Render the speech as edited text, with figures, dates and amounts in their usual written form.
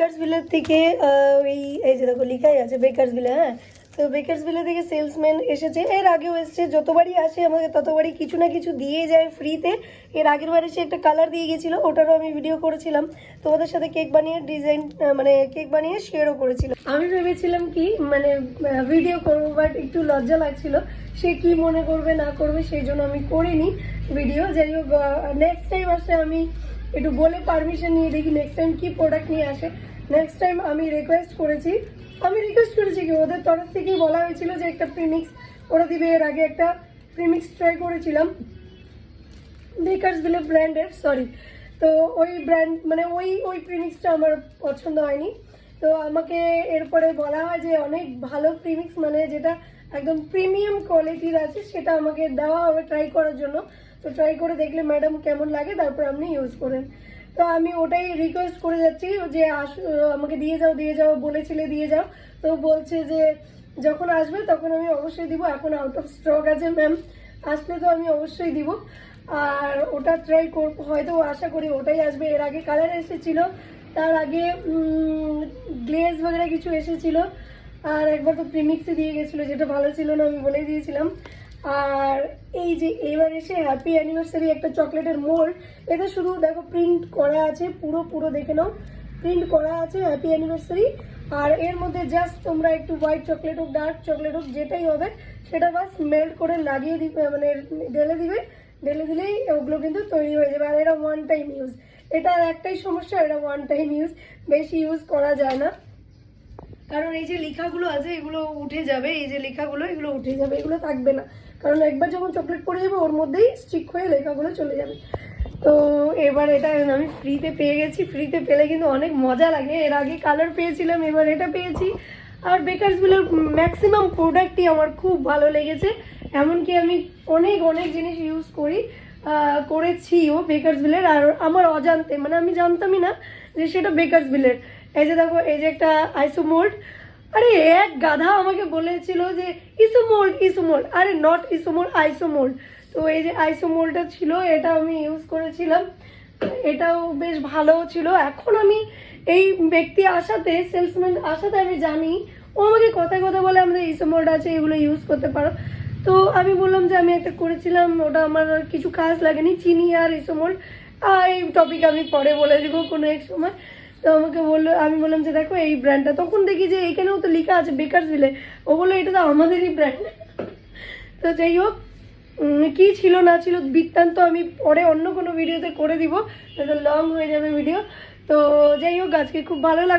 বেকার্সভিলের থেকে এই যে দেখো লেখাই আছে বেকার্সভিলে। হ্যাঁ, তো বেকার্সভিলে থেকে সেলসম্যান এসেছে, এর আগেও এসছে, যতবারই আসে আমাকে ততবারই কিছু না কিছু দিয়ে যায় ফ্রিতে। এর আগের বার এসে একটা কালার দিয়ে গেছিলো, ওটারও আমি ভিডিও করেছিলাম তোমাদের সাথে, কেক বানিয়ে ডিজাইন মানে কেক বানিয়ে শেয়ারও করেছিলাম। আমি ভেবেছিলাম কি মানে ভিডিও করবো, বাট একটু লজ্জা লাগছিল সে কি মনে করবে না করবে, সেই জন্য আমি করিনি ভিডিও। যাই হোক, নেক্সট টাইম আসলে আমি একটু বলে পারমিশন নিয়ে দেখি নেক্সট টাইম কি প্রোডাক্ট নিয়ে আসে। নেক্সট টাইম আমি রিকোয়েস্ট করেছি কি ওদের তরফ থেকেই বলা হয়েছিল যে একটা প্রিমিক্স ওরা দিবে। এর আগে একটা প্রিমিক্স ট্রাই করেছিলাম বেকার্সভিলে ব্র্যান্ডের, সরি, তো ওই ব্র্যান্ড মানে ওই প্রিমিক্সটা আমার পছন্দ হয়নি। তো আমাকে এরপরে বলা হয় যে অনেক ভালো প্রিমিক্স মানে যেটা একদম প্রিমিয়াম কোয়ালিটির আছে সেটা আমাকে দেওয়া হবে ট্রাই করার জন্য। তো ট্রাই করে দেখলে ম্যাডাম কেমন লাগে তারপর আপনি ইউজ করেন। তো আমি ওটাই রিকোয়েস্ট করে যাচ্ছি যে আমাকে দিয়ে যাও বলেছিলে দিয়ে যাও। তো বলছে যে যখন আসবে তখন আমি অবশ্যই দিব, এখন আউট অফ স্টক আছে ম্যাম, আসলে তো আমি অবশ্যই দিব। আর ওটা ট্রাই করব, হয়তো আশা করি ওটাই আসবে। এর আগে কালার এসেছিল, তার আগে গ্লেজ বগেরা কিছু এসেছিল, আর একবার তো প্রিমিক্সে দিয়ে গেছিলো যেটা ভালো ছিল না, আমি বলেই দিয়েছিলাম। আর এই যে এবার এসে হ্যাপি অ্যানিভার্সারি একটা চকলেটের মোল্ড, এটা শুধু দেখো প্রিন্ট করা আছে, পুরো দেখে নাও প্রিন্ট করা আছে হ্যাপি অ্যানিভার্সারি। আর এর মধ্যে জাস্ট তোমরা একটু হোয়াইট চকলেট হোক ডার্ক চকলেট হোক যেটাই হবে সেটা বাস মেল্ট করে লাগিয়ে দিবে, মানে ঢেলে দিলেই ওগুলো কিন্তু তৈরি হয়ে যাবে। আর এটা ওয়ান টাইম ইউজ, এটা একটাই সমস্যা, এটা ওয়ান টাইম ইউজ, বেশি ইউজ করা যায় না। কারণ এই যে লেখাগুলো আছে এগুলো উঠে যাবে, এই যে লেখাগুলো এগুলো উঠে যাবে, এগুলো থাকবে না। কারণ একবার যখন চকলেট পড়ে যাবে ওর মধ্যেই স্টিক হয়ে লেখাগুলো চলে যাবে। তো এবার এটা আমি ফ্রিতে পেয়ে গেছি, ফ্রিতে পেলে কিন্তু অনেক মজা লাগে। এর আগে কালার পেয়েছিলাম, এবার এটা পেয়েছি। আর বেকার্সভিলের ম্যাক্সিমাম প্রোডাক্টই আমার খুব ভালো লেগেছে, এমনকি আমি অনেক জিনিস ইউজ করেছিও বেকার্সভিলের। আর আমার অজান্তে মানে আমি জানতামই না যে সেটা বেকার্সভিলের। এই যে দেখো, এই যে একটা আইসোমোল্ড, আরে এক গাধা আমাকে বলেছিল যে ইসোমোল্ড, আরে নট ইসোমোল্ড, আইসোমোল্ড। তো এই যে আইসোমোল্ডটা ছিল, এটা আমি ইউজ করেছিলাম, এটাও বেশ ভালো ছিল। এখন আমি এই ব্যক্তি আসাতে, সেলসম্যান আসাতে আমি জানি, ও আমাকে কথায় বলে আমাদের ইসোমোল্ড আছে, এগুলো ইউজ করতে পারো। তো আমি বললাম যে আমি একটা করেছিলাম, ওটা আমার কিছু কাজ লাগেনি, চিনি আর ইসোমোল্ড। এই টপিক আমি পরে বলে দেবো কোনো এক সময়। তো আমাকে বললো, আমি বললাম যে দেখো এই ব্র্যান্ডটা, তখন দেখি যে এখানেও তো লেখা আছে বেকার্সভিলে, ও বললো এটা তো আমাদেরই ব্র্যান্ড। তো যাই হোক, কি ছিল না ছিল বৃত্তান্ত আমি পরে অন্য কোনো ভিডিওতে করে দিব, লং হয়ে যাবে ভিডিও। তো যাই হোক, আজকে খুব ভালো লাগে।